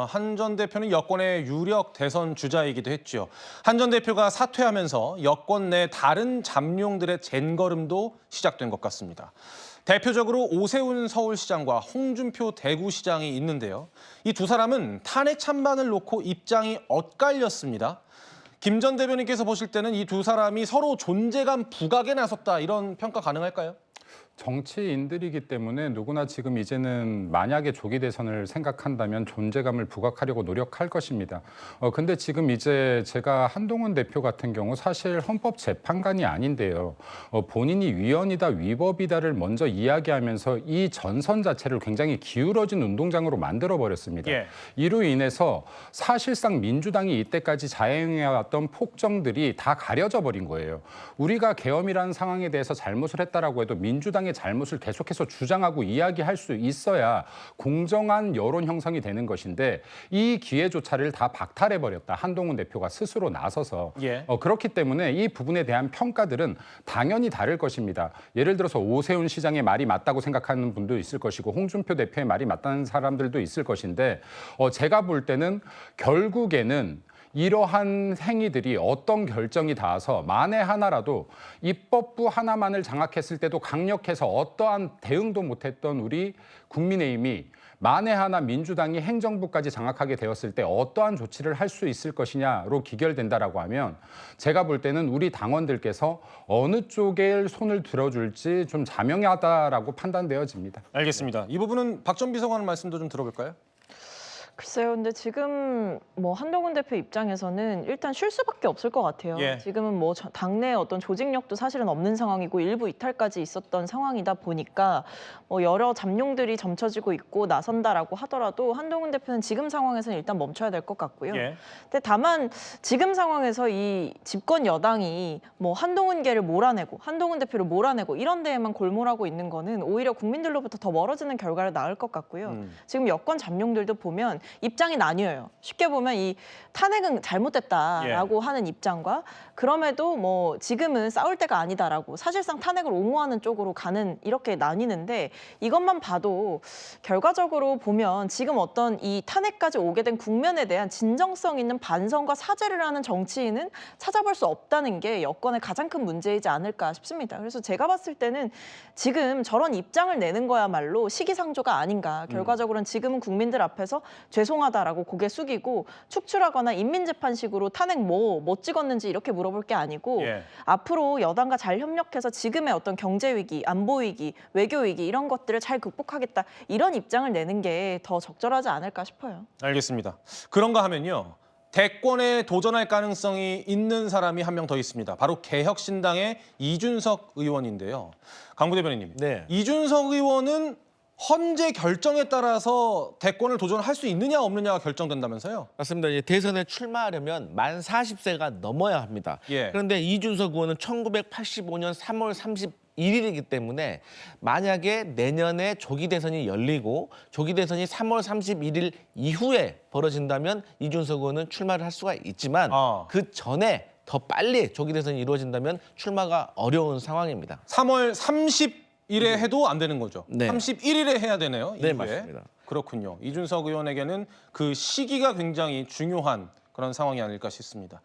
한 전 대표는 여권의 유력 대선 주자이기도 했죠. 한 전 대표가 사퇴하면서 여권 내 다른 잠룡들의 젠걸음도 시작된 것 같습니다. 대표적으로 오세훈 서울시장과 홍준표 대구시장이 있는데요. 이 두 사람은 탄핵 찬반을 놓고 입장이 엇갈렸습니다. 김 전 대변인께서 보실 때는 이 두 사람이 서로 존재감 부각에 나섰다, 이런 평가 가능할까요? 정치인들이기 때문에 누구나 지금 이제는 만약에 조기 대선을 생각한다면 존재감을 부각하려고 노력할 것입니다. 근데 지금 이제 제가 한동훈 대표 같은 경우 사실 헌법재판관이 아닌데요. 본인이 위헌이다, 위법이다를 먼저 이야기하면서 이 전선 자체를 굉장히 기울어진 운동장으로 만들어버렸습니다. 예. 이로 인해서 사실상 민주당이 이때까지 자행해왔던 폭정들이 다 가려져 버린 거예요. 우리가 계엄이라는 상황에 대해서 잘못을 했다라고 해도 민주당의 잘못을 계속해서 주장하고 이야기할 수 있어야 공정한 여론 형성이 되는 것인데 이 기회조차를 다 박탈해버렸다. 한동훈 대표가 스스로 나서서. 예. 그렇기 때문에 이 부분에 대한 평가들은 당연히 다를 것입니다. 예를 들어서 오세훈 시장의 말이 맞다고 생각하는 분도 있을 것이고 홍준표 대표의 말이 맞다는 사람들도 있을 것인데 제가 볼 때는 결국에는 이러한 행위들이 어떤 결정이 닿아서 만에 하나라도 입법부 하나만을 장악했을 때도 강력해서 어떠한 대응도 못했던 우리 국민의힘이 만에 하나 민주당이 행정부까지 장악하게 되었을 때 어떠한 조치를 할 수 있을 것이냐로 기결된다라고 하면 제가 볼 때는 우리 당원들께서 어느 쪽에 손을 들어줄지 좀 자명하다라고 판단되어집니다. 알겠습니다. 이 부분은 박 전 비서관 말씀도 좀 들어볼까요? 글쎄요, 근데 지금 뭐 한동훈 대표 입장에서는 일단 쉴 수밖에 없을 것 같아요. 예. 지금은 뭐 당내 어떤 조직력도 사실은 없는 상황이고 일부 이탈까지 있었던 상황이다 보니까 뭐 여러 잠룡들이 점쳐지고 있고 나선다라고 하더라도 한동훈 대표는 지금 상황에서는 일단 멈춰야 될 것 같고요. 예. 근데 다만 지금 상황에서 이 집권 여당이 뭐 한동훈계를 몰아내고 한동훈 대표를 몰아내고 이런 데에만 골몰하고 있는 거는 오히려 국민들로부터 더 멀어지는 결과를 낳을 것 같고요. 지금 여권 잠룡들도 보면 입장이 나뉘어요. 쉽게 보면 이 탄핵은 잘못됐다라고 하는 입장과 그럼에도 뭐 지금은 싸울 때가 아니다라고 사실상 탄핵을 옹호하는 쪽으로 가는 이렇게 나뉘는데 이것만 봐도 결과적으로 보면 지금 어떤 이 탄핵까지 오게 된 국면에 대한 진정성 있는 반성과 사죄를 하는 정치인은 찾아볼 수 없다는 게 여권의 가장 큰 문제이지 않을까 싶습니다. 그래서 제가 봤을 때는 지금 저런 입장을 내는 거야말로 시기상조가 아닌가. 결과적으로는 지금은 국민들 앞에서 죄송하다라고 고개 숙이고 축출하거나 인민재판식으로 탄핵 뭐 찍었는지 이렇게 물어볼 게 아니고 앞으로 여당과 잘 협력해서 지금의 어떤 경제 위기, 안보 위기, 외교 위기 이런 것들을 잘 극복하겠다 이런 입장을 내는 게 더 적절하지 않을까 싶어요. 알겠습니다. 그런가 하면요. 대권에 도전할 가능성이 있는 사람이 한 명 더 있습니다. 바로 개혁신당의 이준석 의원인데요. 강부 대변인님, 네. 이준석 의원은 헌재 결정에 따라서 대권을 도전할 수 있느냐 없느냐가 결정된다면서요? 맞습니다. 이제 대선에 출마하려면 만 40세가 넘어야 합니다. 예. 그런데 이준석 의원은 1985년 3월 31일이기 때문에 만약에 내년에 조기 대선이 열리고 조기 대선이 3월 31일 이후에 벌어진다면 이준석 의원은 출마를 할 수가 있지만 그 전에 더 빨리 조기 대선이 이루어진다면 출마가 어려운 상황입니다. 3월 30일에 해도 안 되는 거죠? 네. 31일에 해야 되네요. 네, 이후에. 맞습니다. 그렇군요. 이준석 의원에게는 그 시기가 굉장히 중요한 그런 상황이 아닐까 싶습니다.